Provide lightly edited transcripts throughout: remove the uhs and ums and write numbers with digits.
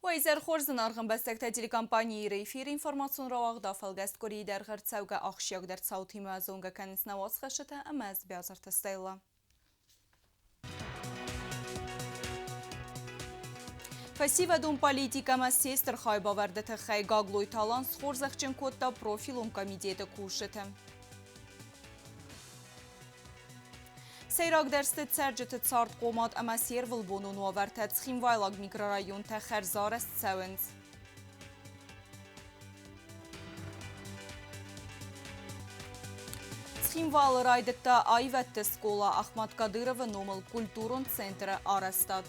Ойзер Хорзын арғын бәстәкті телекомпании рейфир информацион рауағда фалгаст кори дәрғір цауға ақшияқ дәр цау тима зонға кәнісіна уасқашыта әмәз бязар тастайла. Фасива дум политика сестер хай бавардыты хай гаглой талан схорзақчын котта профилум комитеті кушыты. Сейрак дәрсті цәрджіті царт қомат әмә сервіл бонун уаварта цхимвайлаг микрорайон тәхәр зараст сәуінз. Цхимвалы райдықта айвәтті скола Ахмад Кадырова номыл культурун центрі арастад.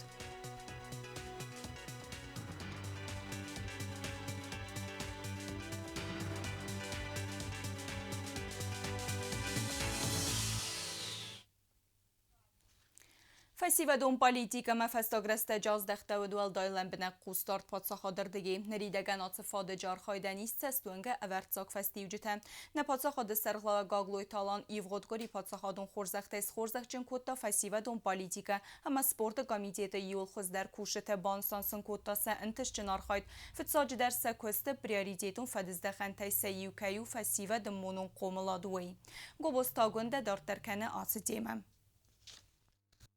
Фасива дом политика мафастаграста жаз дахта و دوال دایلن بنا قوستارت پادساخا دردگی نریدگن آتصفاد جار خایدنیست سستونگه اورتزاک فستیو جتا نپادساخا دسترغلا گاگلوی تالان ایوغدگاری پادساخا دون خورزخت از خورزخچن کتا فاسیوا دون پالیتیکا اما سپورت کمیتیت یول خوز در کوشت بانسانسن کتا سا انتش جنار خاید فتساج در سکوست پریاریتیتون فدزدخن تای سیو کیو فاسیوا دمونون قوملادوی گوبستاگونده دارترکنه آس دیمم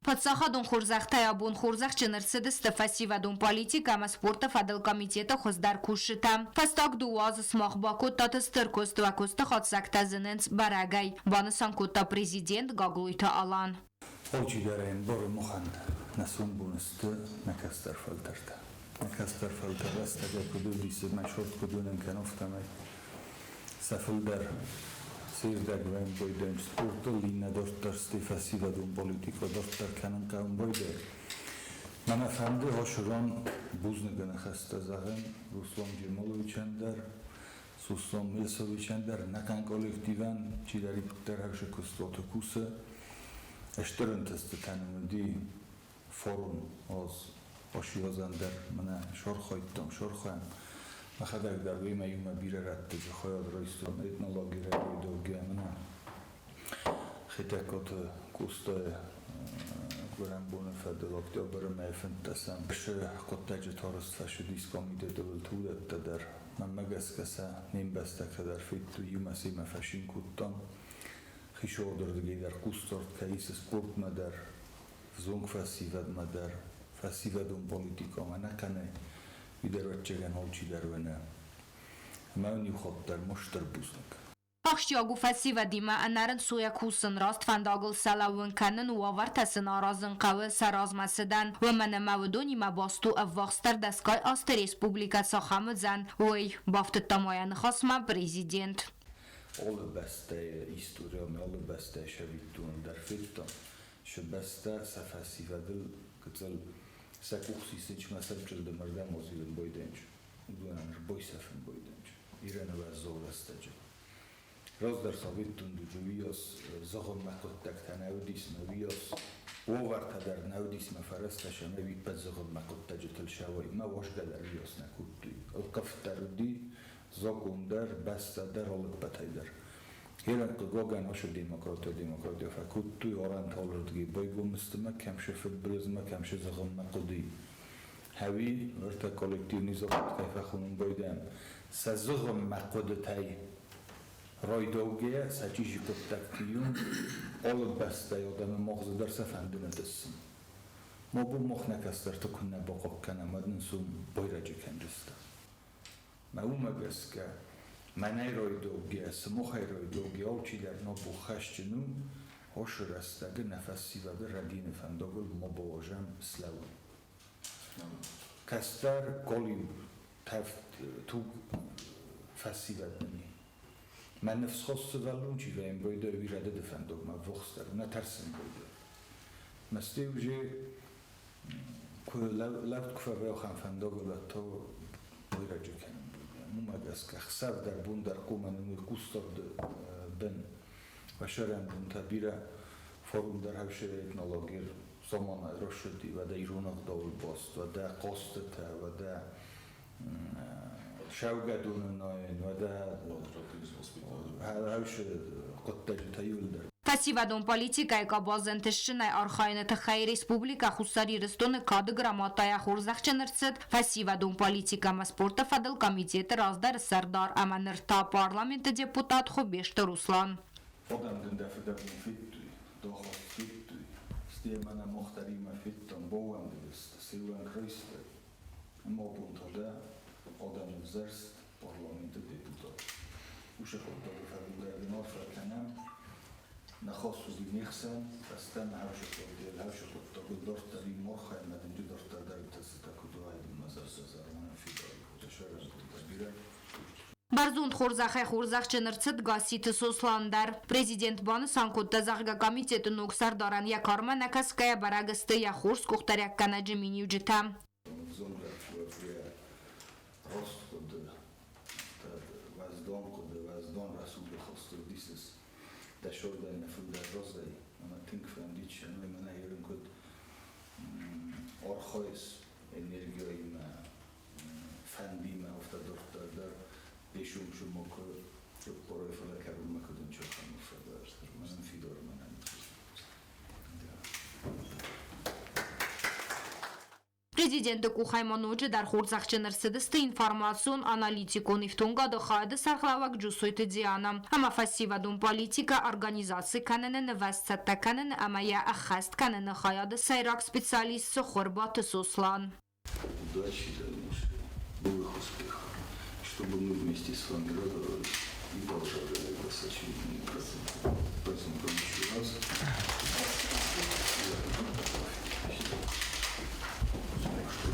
Подсахадун хурзахта ябун хурзах ченерседес фасивадун политика ма спорта фадал комитета хоздар кушита. Фастак дуаз смахбаку татыстыр коства коста хатсакта зененц барагай. Банасан кота президент гаглуйта алан. Очидарен бор мухан насун бунсты накастар фалтерта. Накастар фалтерта стага кудудис машот кудунен канофтамай. Сафулдар Сирдаг вен бойден спорту лина достар стефасива дун политика достар канан каун бойде. Мана фамды хошурон бузнагана хаста заган Руслан Джемаловичандар, Суслан Милсовичандар, накан коллективан чидари путтар хавша кустото куса. Эштерентесты танымыди форум оз ошиозандар мана шорхойттам шорхоям. Махадаг дар вема юма бира ратты жахояд ройстон этнологи райдоги амна хитакот куста гурамбуна фадал октябр мэфэнтасан ше коттаджи торост фашидис комитет тулатта дар мамагаскаса нимбастака дар фитту юма сима фашин куттан хишодырдги дар кусторт кайс спорт мадар зонг фасивад мадар фасивадун политика манакане Видервачеген холчидарвена. Мауни хоттар моштар бузнак. Ахшиагу фасива дима анарен суя кусын раст фандагл салавун канын уавартасын аразын қавы саразмасыдан вмана мавдуни мабасту аввахстар дастгай аст республика сахамыдзан ой бафты тамаяны хасма президент. Alle beste historien, alle beste shavitun dar fittan. Shbesta safasivadil ktsel Сакухси сечма сапчылды мардам озилен бойденч. Дуанан бойсафен бойденч. Ирена вазоластач. Роздар савиттун дујуиос зогон макоттак танаудис новиос овартадар наудис мафарасташа нави пат зогон макоттач телшавой ма вошгадар виос накутти. Алкафтарди зогундар бастадар олпатайдар. Иран гоган ош демократия факутти оран толрдги бойгумстма камше футболизма камше зогон макуди. Хави ورتا коллектив низофат кайфа хунун бойдам. Сазогон макудтай ройдоге сачижи коттактиюн ол баста ёдам мохздар сафандинадас. Мобу мохнакастар то кунна боқоккана мадн сум бойраҷи кандиста. Маумагаска Манай ройдоги, самохай ройдоги, олчи дар нобу хашчину, хош растаги нафасиваги радин фандогл мобоожам славу. Кастар коли тафт ту фасивадни. Ман нефс хостувалун чи вем бойдер вираде де фандог ма вохстар, на тарсен бойдер. Масте уже лавт кфаве охам фандогл то бойраджи канам. Мумагаска хсав дар бун дар куман кустор бен вашарам бун табира форум дар хавше этнологир замана рошди ва да иронак дол бост ва да қостата ва да шавгадун ноен ва да хавше коттаҷ таюл дар Фасивадон политикай ка базентешчинай архайнет хай республика хусари рестон кад грамотая хурзахченерцет фасивадон политика ма спорта фадал комитет раздар сардар аманерта парламент депутат хубешт Руслан. Odam den därför där blir fittu, då har fittu. Stämmarna måste rimma fittan, boende visst, Silvan Krister. En målpunkt har det, Odam den zärst, parlamentet deputat. Ursökot då för att det är något för att kan نخصص بنيخسن فاستنى هاوشكوت ديال هاوشكوت تقول دورت لي مخا ما تنجي دورت دار تستكدو هاي المزرسة زرمان في داري وتشرج تدبيرك Барзунд хурзахай хурзахченерцет гасит сосландар. Президент баны санкутта захга комитет нуксар даран я карма накаская барагасты я хурс кухтаряк канаджи минюджита. Där körde den fulla rosday. Man tänker för en ditch, men man är ju en god archais energi med fandima ofta dortar där det som också bara för att kan man kunna köpa något för det men en fidor man Президент Кухаймонуджи дар хурзахченерседесте информацион аналитикон ифтунга дохаады сархлавак джусойты диана. Ама фасивадун политика организации канене невестсетта канене ама я ахаст канене хаяды сайрак специалист сохорбаты сослан. Удачи, новых успехов, чтобы мы вместе с вами радовались и продолжали вас очевидные процессы. Поэтому еще раз.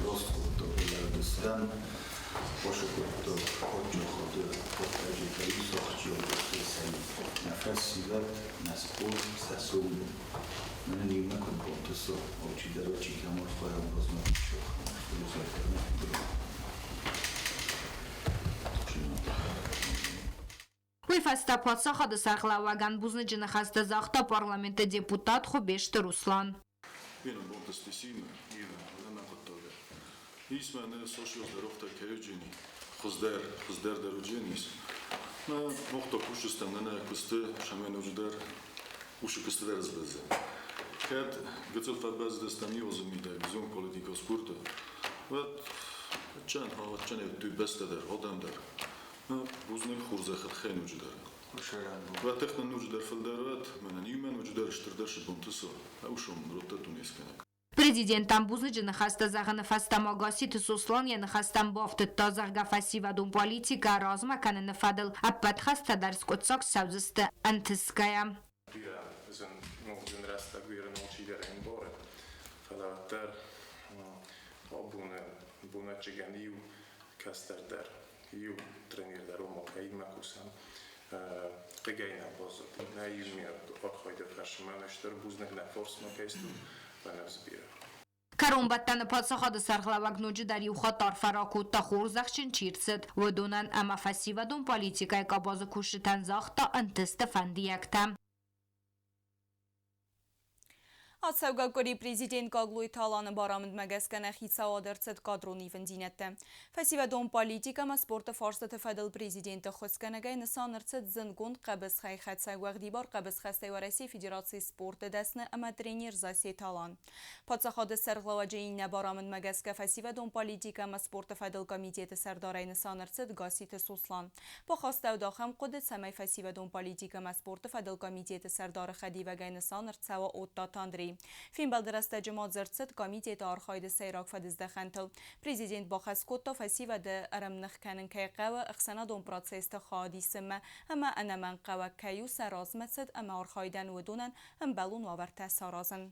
Rozkładowym poszukiwał oddziału podkreślenia sochciu na festiwal na sport sasulu. Na nim na konto so oči daroči kamor tvoja rozmawiać Уйфаста подсахады сархлаваган бузны жинахаста захта парламенте депутат Хубешт Руслан. Ismene social derofta kejini, khuzder derujenis. Na moqta kushustan nana kuste shamen ujder ushkuste derzbeze. Kad gëcël fat bazë destami ozmi da vizion politika sporta. Vat çan ha çan ev ty beste der odam der. Na buzne khurza khatkhën ujder. Vat texnan ujder fil dervat men yuman ujder shtirder shbuntuso. Aushum rotatun eskenak. Президент Тамбузны нахаста загана фастама гасит сослан я нахастам бафт тазарга фасивадун политика разма канен фадл аппат хаста дарс котсак савзыста антиская. Карумбаттан подсахады сархлавагнуджи дар юхатар фаракут та хурзахчин чирцет водунан ама фасивадун политикай кабазы кушитан захта антиста фандиякта. Ացավգակորի պրեզիդենտ Կագլույի թալանը բարամընդ մագասկանը խիցա ադերցետ կադրոնի վնդինետը։ Ֆասիվադոն պալիտիկամը սպորտը ֆարսը թվադել պրեզիդենտը խոսկանագայ նսանրցետ զնգուն qəbыз խայ խացայգվաղ դիբար qəbыз խաստայվարասի ֆիդերացի սպորտը դասնը ամա տրենիր զասի թալան։ Պացախադը սերղլավաջեին բարամընդ մագասկա ֆասիվադոն պալիտիկամը սպորտը ֆադել կոմիտետը սարդարայ նսանրցետ գասիթը սուսլան։ Պոխաստավ դախամ կոդը սամայ ֆասիվադոն պալիտիկամը սպորտը ֆադել կոմիտետը սարդարը խադիվագայ նսանրցավը օտտատանդրի։ Фин балдырасты жамат зырцыт комитеті архайды сайрак фадызды хантыл. Президент бахаскотта фасивады арамнық кәнін кайқавы ұқсана дон процесті қадисімі, әмі әнәмән қава кәю саразмәтсід әмі архайдан өдунан әмбәлун ваварта саразын.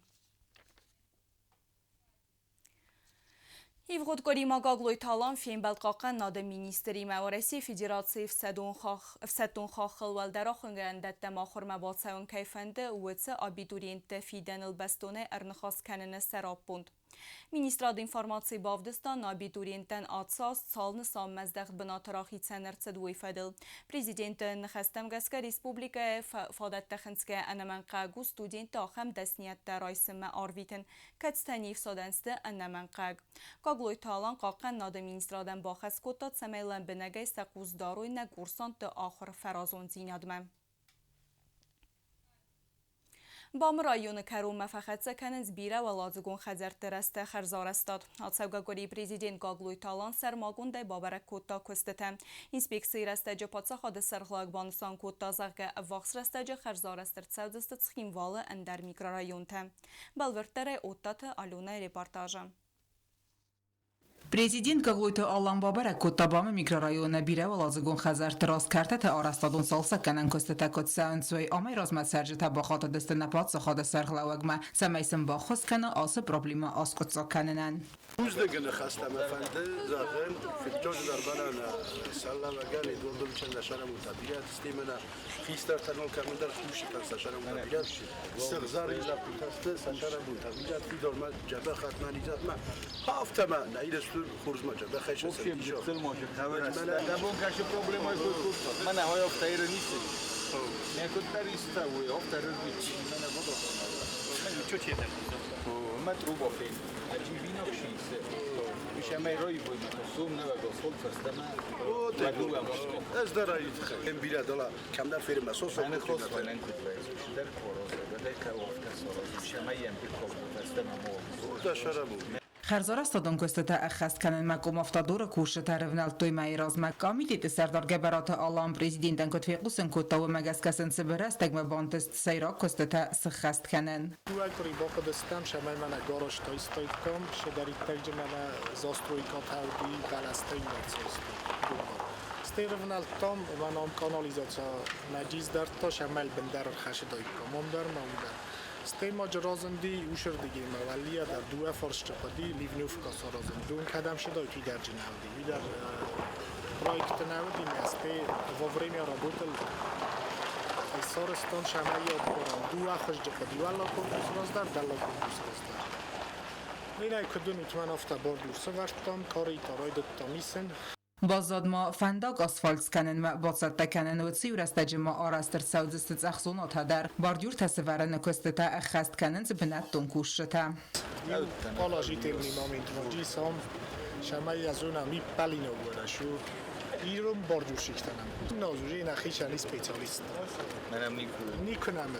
Ивгодгори Магаглой талан фенбалқақан нады министри мәвареси федерации фсәтун хахыл валдарахынған дәтті махырма батсауын кайфанды уытсы абитуриентті фиденіл бастоны әрнықас кәніні сәрап бұнд. Министрад информации Бавдыстан абитуриенттен атсас салны саммәздәғд бына тарахи цәнәрцәд уйфадыл. Президенттен Хәстәмгәскә республика фадаттахынскә әнәмәнқә гу студенті ахам дәсниятті райсымы арвитін кәтстәнев садәнсті әнәмәнқәг. Каглой талан қаққан нады министрадан бахас коттат сәмәйлән бінәгәй сәқуз даруйна курсанты ахыр фәразон зинадмә. بام رایون کروم مفخت سکنز بیره و لازگون خزر درسته خرزار استاد. آتسوگا گوری پریزیدنت گاگلوی تالان سرماگون دی بابرک کوتا کستته. اینسپیکسی رستجه پاتسا خود سرخلاق بانستان کوتا زغه افاقس رستجه خرزار استرد سودست تسخیم واله اندر میکرارایون ته. بلورتره اوتات آلونه ریپارتاجه. Президент Гаглойты Аллан Бабарак Коттабамы микрорайона бире ва лазыгун хазар тирас карта та арастадун салса канан костета котсаун суй амай размат саржета бахата дестена патса хада сархлавагма самайсен бахос кана асы проблема аскотса кананан. Uzdegene خستم افنده زاخن فکر در بنان سلام اگری دوردم چند شرم متابیات استیمنا خیستر تنول کمندر خوشی کن سشرم متابیات سرزاری زبطست سشرم متابیات فی دور من جبه ختمانی زد من هفته من نیرستون خورز ما جبه خیش سرگی شد. دبون کاش پروبلمای خود من های هفته ایران نیستی. نیکوت دریسته وی هفته رزمیچی من بودم. من چه چیه من تروبا فیل. جیبینا کشیسه. میشه میرایی بود سوم نه و سول فستم. از درایت خیلی بیاد دلا کم در فیلم مسوس. من خواست فلان کدوم. در کوروزه. در کاوفت سالش. میشه مایم بیکوب فستم مو. داشرمو. خرزار استادون کستتا اخست کنن مکوم افتادور کوش ترونال توی مایراز مکامیتی سردار گبرات آلام پریزیدنتن کت فیقوسن کتا و مگس کسن سبرستگ مبانتست سیرا کستتا سخست کنن. دوای کری باقی دستم شما من گاراژ تایستایت کم شداری تیج من زاستروی کاتاودی دلسته می‌سازم. استرونال تام و نام کانالیزاسیا نجیز در تا شمال بندر خش دایت کم مندر. استیم اجرازندی اوشر دیگه مولیه در دو فرش چپدی لیونوف کاسارازم دون کدام شده توی در جناودی وی در پروژه نودی میسته وفرمی رابطل ایسارستان شمایی آبوران دو آخش چپدی والا کورس راز در دلا کورس راز در اینای کدومی تو من افت باردور سوارتان کاری تارای دکتا میسن بازاد ما فنداق آسفالت کنن و بازد تکنن و سی ورستج ما آراستر سودست اخزونات در باردیور تصورن کستتا اخست کنن زبنت دون کوشتا. پالاجی تیمی مامین توجی سام شمایی از اون همی پلینو بوده شو ایرم باردیور شکتنم. نازوجی نخیشن اسپیتالیست. منم نیکنم دی.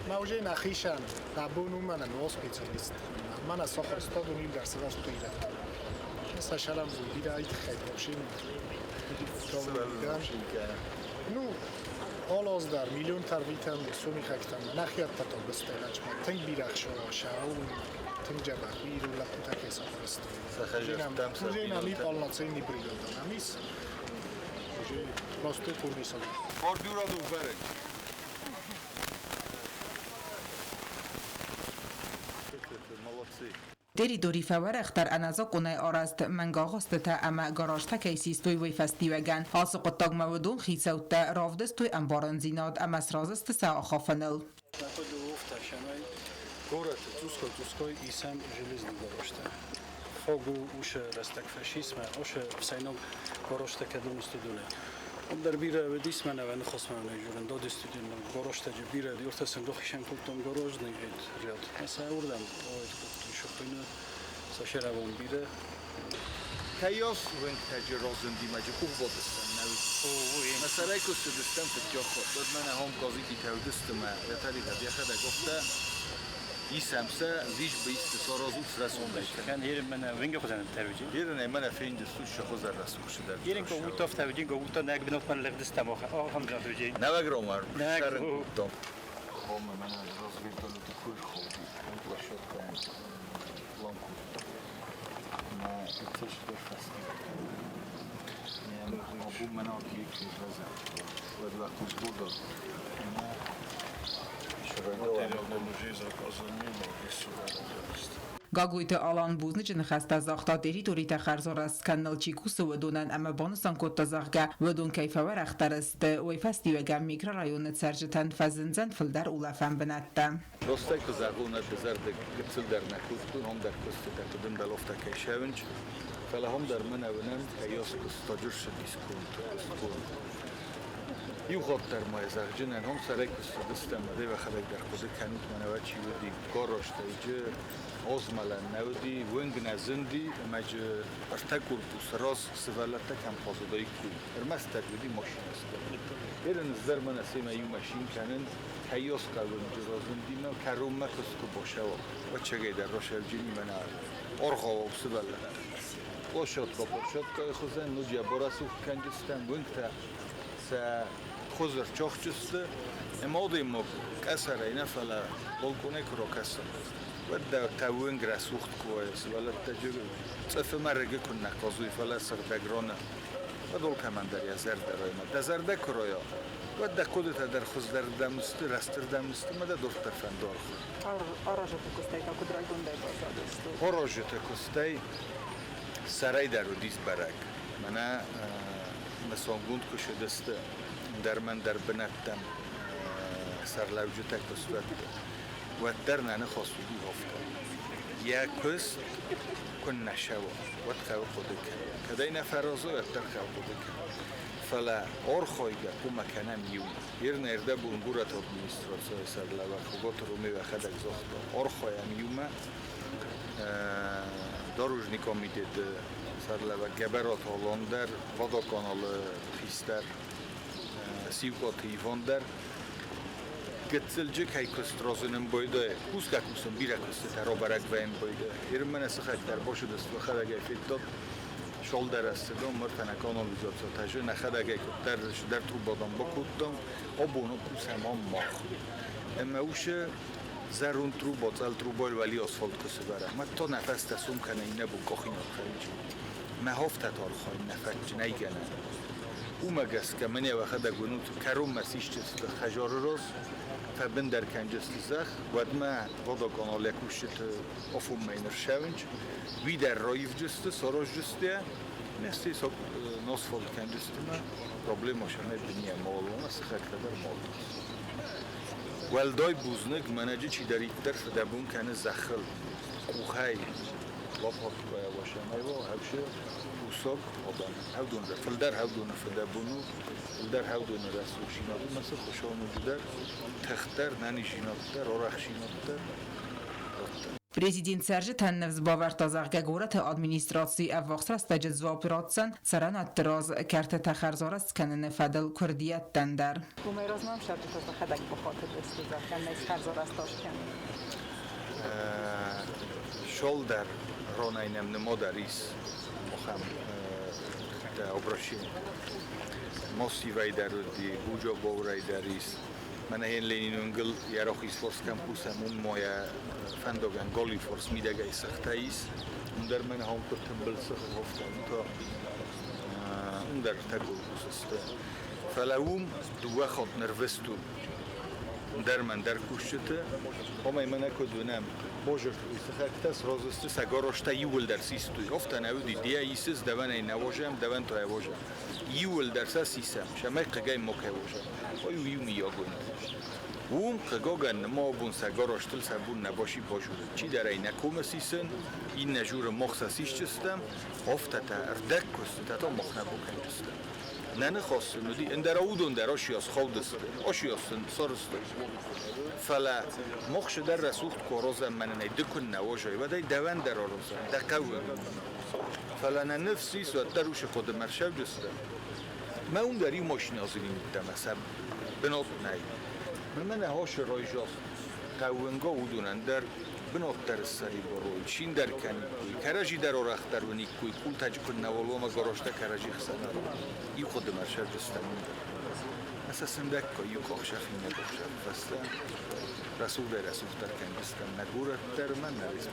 نازوجی نخیشن نبونو من نو اسپیتالیست. من از ساخر استاد و نیم در سراغ تویرم. سشرم بودی را ایت خیلی باشیم نو آلاز در میلیون ترویتم سومی خکتم نخیات تا بستیرج ما تنگ بیرخش و شاون تنگ جبهی رو لپوتا که سافرست موزه نمی پالناتسی نیبری دادم همیست موزه راستو کوردی سالم باردور را دو برگ دری دوری فورخ در انازا قنای آراست منگاغست تا اما گاراش تا کیسیستوی وی فستیوگن حاس قطاق مودون خیسوت تا رافدستوی انباران زیناد اما سرازست سا آخافنل نخود افتا شمای گورت توسکوی ایسم جلیزنی گاراشتا فاگو اوش رستک فاشیسم اوش سینال گاراشتا کدوم استودونه در بیره و دیس من و نخواست من نجورن داد استودیون گاراش تجی بیره دیورت صندوقشان کلتون گاراژ نگید ریاد مثلا اردم آید شخصینه ساشرابون بیره کیاس ونگ تجی رازندی مجی خوب بودستم نوید مثلا کسی دستم تجا خود داد من هم گازی کی تودستم یا تالی تبیه خدا گفته ایسمسه دیش به استثارازوت رسونده كان هيرم من وينجا خزان الترويجي یه من فين دستوش شخص رسول شده هيرم كو توف ترويجي كو تو ناك بنوت من لفت استمو هم ترويجي نوگرام مار ناك دام هم من از راز ویدالو تکوی خوبی هم باشد کنم لانکو ما اتش درفست ما بوم من آکی که رزه و دو وقت بودم گاگویت آلان بوزنی چه نخست از آختا دری دوری تخرزار است کنال چیکوس و دونن اما بانستان کت تزاقه و دون کیف و رختر است و فستیوگم میکرارایون سرجتن فزنزن فلدر اولفن بنده راسته که زرگونه بزرد گپسل در نکوستون هم در کسته تکدن دلافته که شونج فلا هم در من اونم ایاس کستاجر شدیس کن يخاطر ما يزعجنا هم سرقوا السدستم ده وخلق در خود كانت منوچی ودی گاراش تیجه آزمال نودی ونگ نزندی مج ارتکور بوس راس سوالت کم پازدای کو ارمست ودی ماشین است ایران زر من اسیم ایو ماشین کنن کیاس کلون جرازندی ما کروم مکسکو باشه و چگه در روشل جنی من آرخا و سوالت وشات که خوزن نوجی براسو کنجستم ونگ تا خوزر چاخچسته اماده ما کسر اینا فلا بالکونه کرو کسر و دا تاوینگ رسوخت کویس ولی تجربه صف مرگه کن نقاضوی فلا سردگرانه و دول کمندری از زرد رای ما دزرده کرایا و دا کدت در خوز در دمسته رستر دمسته ما دا دور تفندار خود آراجت کستی که کدرای گنده بازادستو آراجت کستی سرای در رو دیست برگ منه مثلا گوند کشیدسته در من در بنتم سرلوجت کسوت و در ننه خاصودی هفته یک کس کن نشوا و تخواه خوده کرد کدای نفرازه و در خواه خوده کرد فلا آرخایگه که مکنم یون هر نرده بونگورت ادمینستراسیون سرلوه خوبات رومی و خدک زخته آرخایم یومه داروژنیکا میدید سرلوه گبرات هالاندر وادا کانال خیستر سیوکات ایواندر گتسلجه که کسترازنم بایده کوس که کوسم بیره کسته ترا برک ویم بایده ایرم من سخت در باشه دست و خد اگه فیت داد شال در استدام مرتنه کانالیزات تجه نخد اگه در تو بادم با کودم آبونو کوس همان ماخ اما اوشه زرون ترو باطل ترو بایل ولی آسفالت کسه بره من تا نفس تسوم کنه اینه بو کاخین آخریجی محاف تتار خواهی نفج نیگنه اومگست که منی وقت گونوت کروم مسیج چست خجار راست فبندر کنجست زخ ودما وادا کانال یکوشت افوم مینر شونج وی در رایف جسته ساراج جسته نستی سب ناسفال کنجسته ما پروبلم آشانه دنیا مالونه سخت در مال ولدای بوزنگ منجی چی داری در فدبون کنه زخل کوهی لاپات باید باشه میوا هفشه بوساق آدم هودون در فلدر هودون فدبونو فلدر هودون رسول شینادو مثل خوشانو جدر تختر نانی شینادتر آرخ شینادتر Президент Сержи Тенневс бавар тазағға горат администрации аввақсра стажет зваб ратсан саран аттираз карта тахарзарас канен фадл курдият тендер. Умайразмам шарты таза хадак бахатыр дестуза каннес харзарас ташкен. Шолдер ронайнем немодарис мохам та обращение. Мосивай даруди буджо боврай дарис. من هین لینونگل یاروخیس فورس کمپوسمون مایا فندگان گلی فورس میدگای سختاییس اون در من هم کتم بلسخ هفتم تا اون در تگول بوسسته فلاوم دو خود نروستو در من در کوشته همه من کدونم بوجر سخت رازست سگارشتا یول در سیستوی افتن اودی دیا ایسس دوان ای نواجم دوان تو نواجم یول در سیستم شما قگای مکواجم آیو یومی یاگون ووم قگاگن ما بون سگارشتل سبون نباشی باجوره چی در ای نکوم سیسن این نجور مخصصیش چستم افته تا اردک کست تا مخ نبوکن چستم نه خاص ندی اندر اودون در آشیاس خودست آشیاسن سرست فلا مخش در رسوخت کوروز من ندکن نواجه و دای دوان در آروزه دقیقه فلا نفسی سواد دروش خود مرشب جسته ما اون داری ماشین آزیلی میدم اصلا بنات نی من هاش رایجاست قوانگا اودونن در بنات در سری باروی شین در کنی کوی کراجی در آرخ در ونی کوی کول تجکن نوالو ما گراشته کراجی خسنه ای خود مرشب جسته اساسا دکا یو کاخشفی نباشه فسته رسول در کنجستم نگورت در من نریز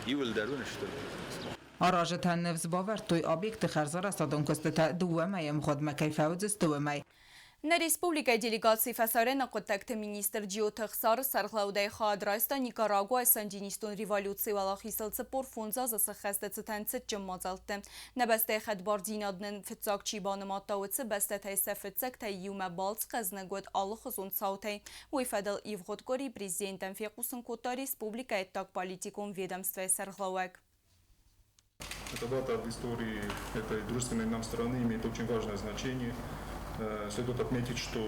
یول درونش در آراج تنفس باور توی آبیکت خرزار استادون کستتا دوامه مخود مکی فوزست دوامه На республика делегации фасарена коттакт министр Джиотахсар сарглаудай хадрайста Никарагуа сандинистон революции валахисалцы порфунза засахаста цитанцит джаммазалты. Набастай хадбар динаднен фитсак чибаным аттауцы бастатай сафитсак тай юма балц казнагуд аллахызун саутай. Уйфадал Ивгодгори президентом фекусын кота республика эттак политикум ведомства сарглауак. Эта дата в истории этой дружественной нам страны имеет очень важное значение. Следует отметить, что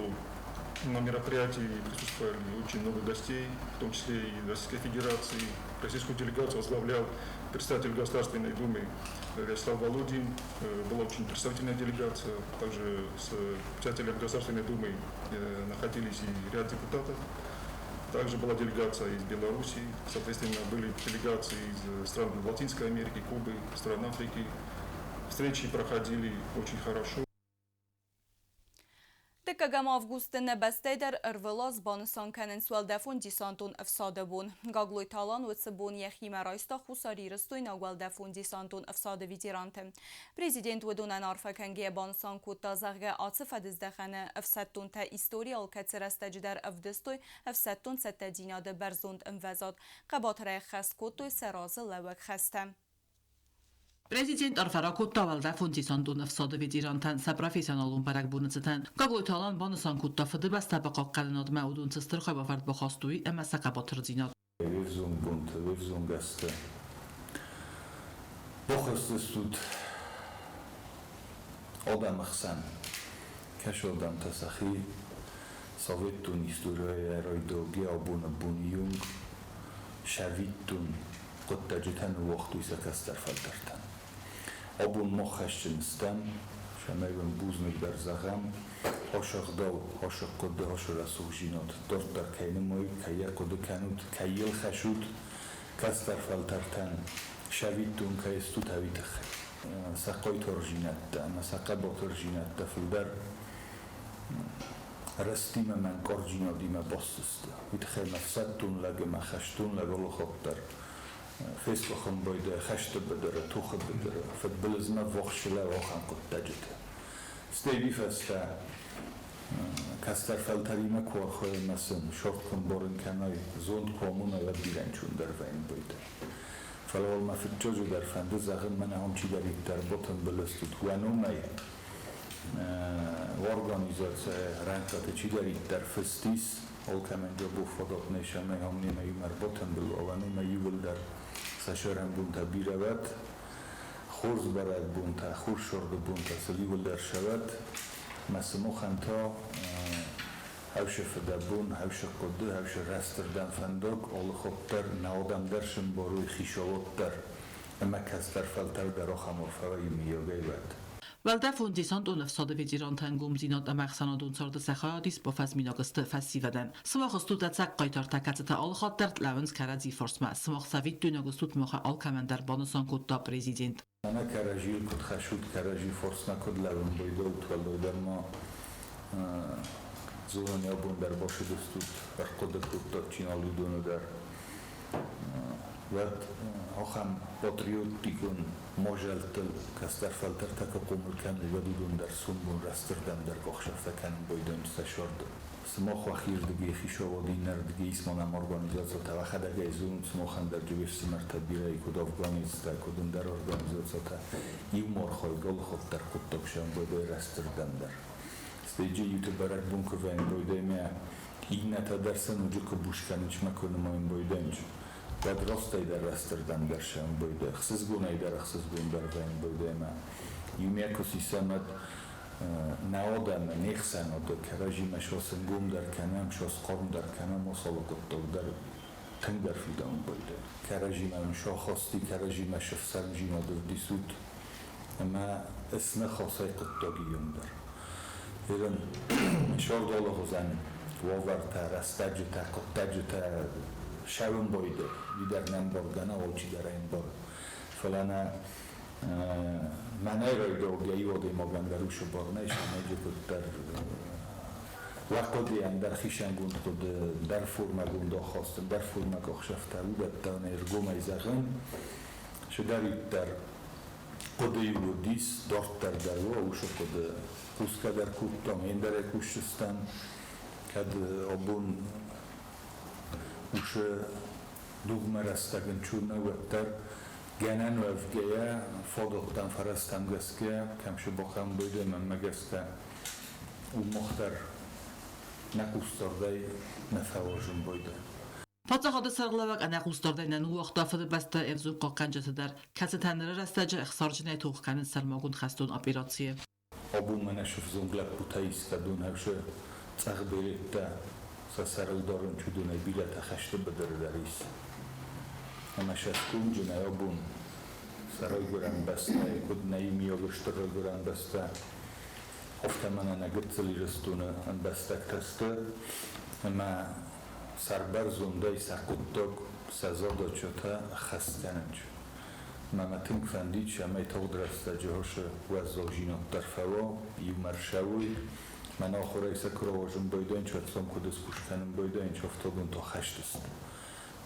на мероприятии присутствовали очень много гостей, в том числе и Российской Федерации. Российскую делегацию возглавлял представитель Государственной Думы Вячеслав Володин. Была очень представительная делегация. Также с председателем Государственной Думы находились и ряд депутатов. Также была делегация из Беларуси. Соответственно, были делегации из стран Латинской Америки, Кубы, стран Африки. Встречи проходили очень хорошо. Диккagam avgustun nebesteider irvilos bonuson kanin swaldefun disantun afsade bun. Gagloy talan vetsebun yechime raista khusarirustuin agwaldefun disantun afsade vidirante. Prezident vedunan arfakangi bonuson kutazarga atsif adizdakhane afsattun ta istorial katsirastejder avdistoy afsattun setadina de berzund imvezad. Qabatre khast kutoy serazı lewek khastem. Prezident arfarakottavalda fundisandun afsadovid Irantan sa professionalun barakbunıcıtan Gagloytalan bonusan kuttafıdı bas tabaqaq qalinad maudun cısdır xabafard baxastuy ama saqabatırzinad. Virzun bunt, virzun gaste. Boxastut odam xsan. Kash odam tasaxi Sovetun istoriya roydogi abun bunyung shavittun qottajitan vaqtu sakastar faltartan. Abun mokhashchinistan shamayban buznik dar zagam hoshaqdav hoshaqqodda hoshurasujinot dortar kaynemoy kayaqod kanut kayil khashut kastar faltartan shavittun kaystut avitakh saqoytorjinatta masaqabotorjinatta fildar Rastime man korjino dima bostust. Mit khemafsatun lage ma khashtun lage lokhopter. Feslokhum boyde khashte bedere tukh bedere. Fetbilzma vokhshla vokhan qottajit. Stedi festa kastar faltarima korkhoy masen shortkum borin kanay zond komuna ve bilenchun der vein boyde. Falol ma fitjoju der fande zagin man hamchi der iktar botan belestut wanumay organizace ránkat čidarí dar festis, olkamen jobu fodot nešame homnime jumar boten byl ovanime juvil dar sašerem bunta biravat, khurz barat bunta, khurshord bunta, selijul dar shavat, masmukhan to havše fedabun, havše kodde, havše rasterdam fandok, olkhopter naodam darshim boruy khishovot dar, emakaz dar faltar dar okhamorfava yimiyogayvat. Valda fundisandun afsadovid Irantan gumzinat amaxsanadun sardı saxayadis bo fazminagıstı fasivadan. Svaxstut atsak qaytar takatata alxattart lavens karadzi forsma. Svaxsavit dünagustut moxa alkamandar bonusan kutta prezident. Ana karajil kut khashut karajil forsma kod lavun boydot valdoydar ma zoran yabun dar boshidustut arqodat kutta chinaludunu dar Vat hoxam patriotikun mojaltel kastar faltar takaqumul kan vadudun dar sunbun rasterdam dar qoxshafta kan boydam stashord smokh akhir digi khishovodi nardigi ismonam organizatsiya tavaxadaga izun smokhan dar juvish martabira ikud afghanistan kudun dar organizatsiya imor khoy gol khot dar qutobsham boyde rasterdam dar stage youtuberak bunker vayn boydemia ignata darsan ujuk bushkanich makonumoym boydemch Vad rostay dar rasterdam garsham boyde xsiz gunay dar xsiz gun dar vayn boydema yumi ekosistemat naodam nexsan od karajima shosen gum dar kanam shos qorm dar kanam osolokot dar tendar fidan boyde karajima shokhosти karajima shofsan jinodov disut ama esna khosay qotogiyum dar eran shordolo xozan vovarta rastajta qottajta شاون بوده دیگر نمبردن آوچی در این بار فلانه منای رای دوگهی وادی مگندروشو بارنش میگه که در وقتی اندر خیشن گوند خود در فرم گوند خواستن در فرم گخشفته بود در نرگوم ایزاغن شداری در قدی ودیس دارت در و اوشو خود کوسکا در کوتام این در کوشستن کد آبون Ușă dugmă rastagân ciurna văttar genan văvgeia fodoktan farastan gaskea kam și bokham boyde man magaska u muhtar nakustorday nafawajun boyde Patsaxada sarğlavaq anaqustorda nu vaqtafıdı basta evzun qoqqanjatadar kasatanlara rastaja ixsarjinay to'xkanin sarmogun xastun operatsiya ابو منش زنگل بوتایس کدون هوش تغبیرت تا سرال دارن چدونه بیلت خشت بدر دریس همش از کون جنای ابون سرای گران بسته کد نیمی آگشتر گران بسته افت من نگت زلی رستونه ان بسته کسته اما سربر زندای سقطتاق سزا داد شده خستنج ممتن فندید شما تود رسته جهاش و زوجینات در فوا یو مرشوی من آخرای سکر واجم بایدن چه اتسام کدس کشتنم بایدن چه افتادون تا خشت است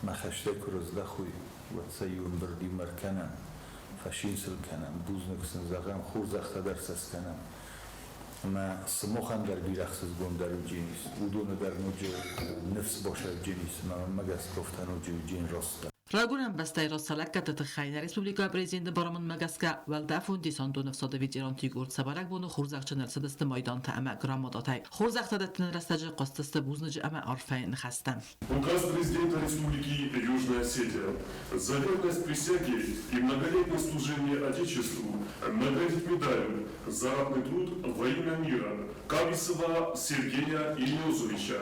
ما خشته کرزده خوی و تسیون بردی مرکنم فشین سل کنم بوز نکسن زغم خور زخته درسس کنم ما سموخم در بیرخصز گم در جنیس ودون در نوج نفس باشه جنیس ما مگس گفتن و جین راست راگونم بسته را سلکت تخیل ریسپوبلیکا پرزیدنت بارامون مگسکا ولده فوندیسان دو نفساده وید ایران تیگورد سبارک بونو خورزاق چنل سدست مایدان تا اما گرام داتای خورزاق تدتن رستج قستست بوزنج اما عرفه نخستم. Указ президента Республики Южная Осетия. За верность присяге и многолетнее служение Отечеству наградить медалью за ратный труд во имя мира Кависова Сергея Ильозовича.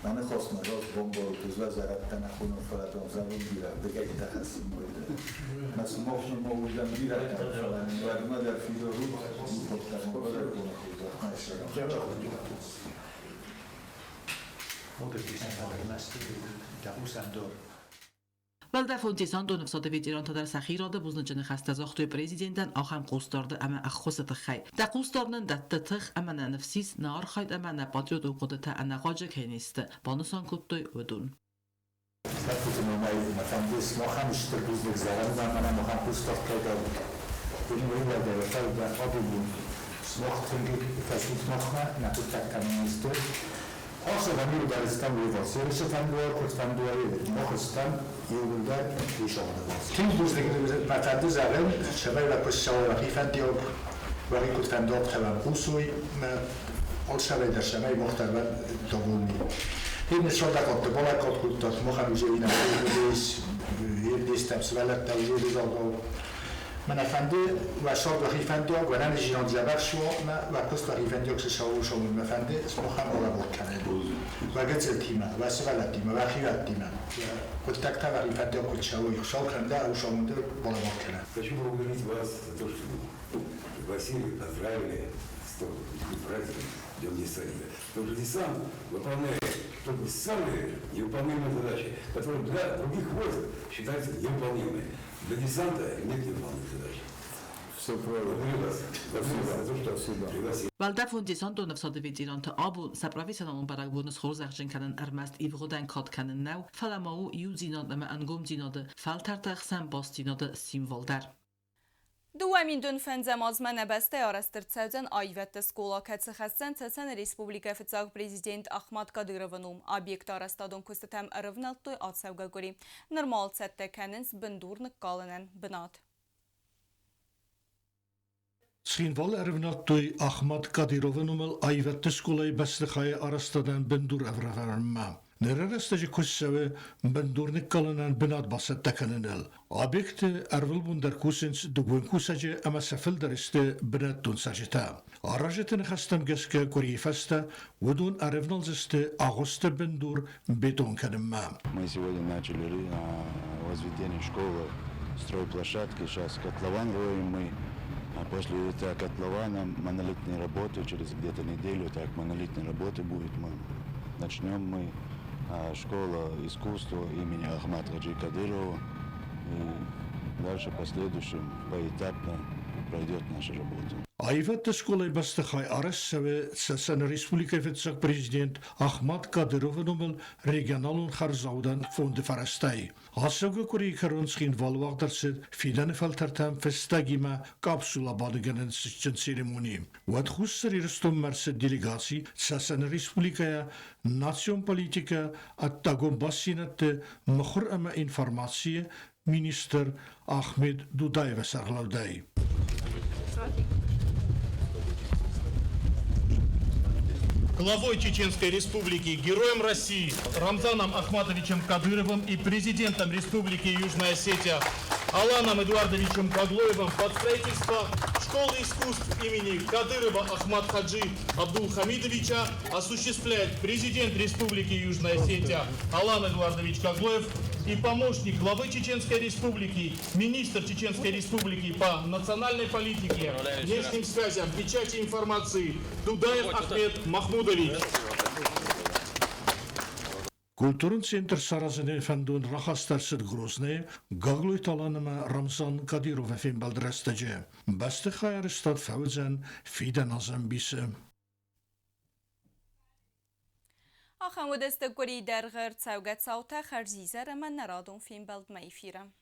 من خواست مراز بمبار توز و زرد تنخون و فلتان زمین بیرم بگه که تخصیم بایده مثل مافن ما بودم بیرم فلان ورما در فیدو رو مفتر مبادر کنه خود ولده فوندیسان دو نفساده وید ایران تا در سخیراده بوزنج نخست زاختوی پرزیدنتن آخم قوستارده اما اخوست تخی دا قوستارنن دت تخ اما نفسیس نار خاید اما نپاتریوت و قدتا انا قاجه که نیست بانوسان کتوی ودون Statuto normale di Matandis, Mohan Statuto Zaranda, Mana Mohan Pustav Kaida, Unweiler der Fall der Obibu, Smochtringe, Versuch Mochma, Natutak Kaminister, außer wenn wir da ist dann wir was, wir sind dann nur kurz dann nur noch ist dann ihr da die schon was. Kind dus de Matandis Zaren, Shabay la Pushaw la Rifandio, ولی کتن داد خبر خوشوی آل شبه در شمه مختلف دابونی. این نشان دکات بالا کات کتات مخالوجه این دیش دیستم سوالت توجیه دیدارو. من افنده و شاد و خیفنده و نم جیران جبر شو و کست و خیفنده که شاو شو من افنده مخال بالا بود کنه. و گذر تیمه و سوالت تیمه و خیرت تیمه. کت تکتا و خیفنده کت شاوی شاو کنده و شاو منده بالا بود کنه. Хочу поблагодарить вас за то, что Василий поздравили с праздником Днем десанта. Потому что десант выполняет только самые невыполнимые задачи, которые для других войск считаются невыполнимыми. Для десанта нет невыполнимых задач. Все правильно. Благодарю вас. Спасибо за то, что пригласили. ولده فوندیسان دو نفساده وید ایران تا آبو سپراوی سنان برای بونس خورزاق جن کنن ارمست ایوغودن کات کنن نو فلماو یو زیناد اما انگوم زیناده فلتر سم باستیناده سیموال در. دوامین دون فنزم آزمانه بسته آرستر تسوزن آیوت سکولا کتس خستن تسن ریسپوبلیکا فتساق پریزیدنت احمد کادیروونوم آبیکت آرستادون کستتم ارونالتوی آتسوگا گوری نرمال سته کننس بندور نکالنن بناد. Schienval ervnatui Ahmad Kadirovenumel ayvet skolay beslikhay arastadan bendur evraverma. Nereresteci kussewe bendur nikalanan binad baset tekanenel. Objekt ervil bundar kusins dugwen kusace ama sefil deriste binad dun sajita. Arajetin khastam geske kuri festa ودون эревналзисте агосте бендур бетон канемма. Мы сегодня начали возведение школы, стройплощадки, сейчас котлован роем мы. А после этого котлована монолитные работы, через где-то неделю так монолитные работы будет. Мы начнем школа искусства имени Ахмада Хаджи Кадырова. И дальше последующим поэтапно пройдет наша работа. Ayvet skolay bestekhay arassewe Sasan Respublika فتساق президент Ahmad Kadirovenumel regionalun Kharzaudan fonde farastay. Hassoge kuri karun schin valwagdarsid fidan faltertam festagima kapsula badegenen sichen ceremoni. Wat khusser irstum merse delegasi Sasan Respublika Nation Politika at-tagum basinat mkhur ama informatie minister Ahmed Dudayev sarlaudai. Главой Чеченской Республики, героем России Рамзаном Ахматовичем Кадыровым и президентом Республики Южная Осетия Аланом Эдуардовичем Каглоевым под строительство школы искусств имени Кадырова Ахмад-Хаджи Абдулхамидовича осуществляет президент Республики Южная Осетия Алан Эдуардович Каглоев и помощник главы Чеченской Республики, министр Чеченской Республики по национальной политике, внешним связям, печати информации Дудаев Ахмед Махмудович. Культурный центр Саразыны фандун рахастарсыд Грозный, Гаглой таланыма Рамзан Кадиров эфин балдрастаджи. Басты хайрыстад фаудзан Фидан Азамбисы. آخر مدست گوری در غرد سوگت ساوته خرزیزه من نرادون فیلم بلد میفیرم.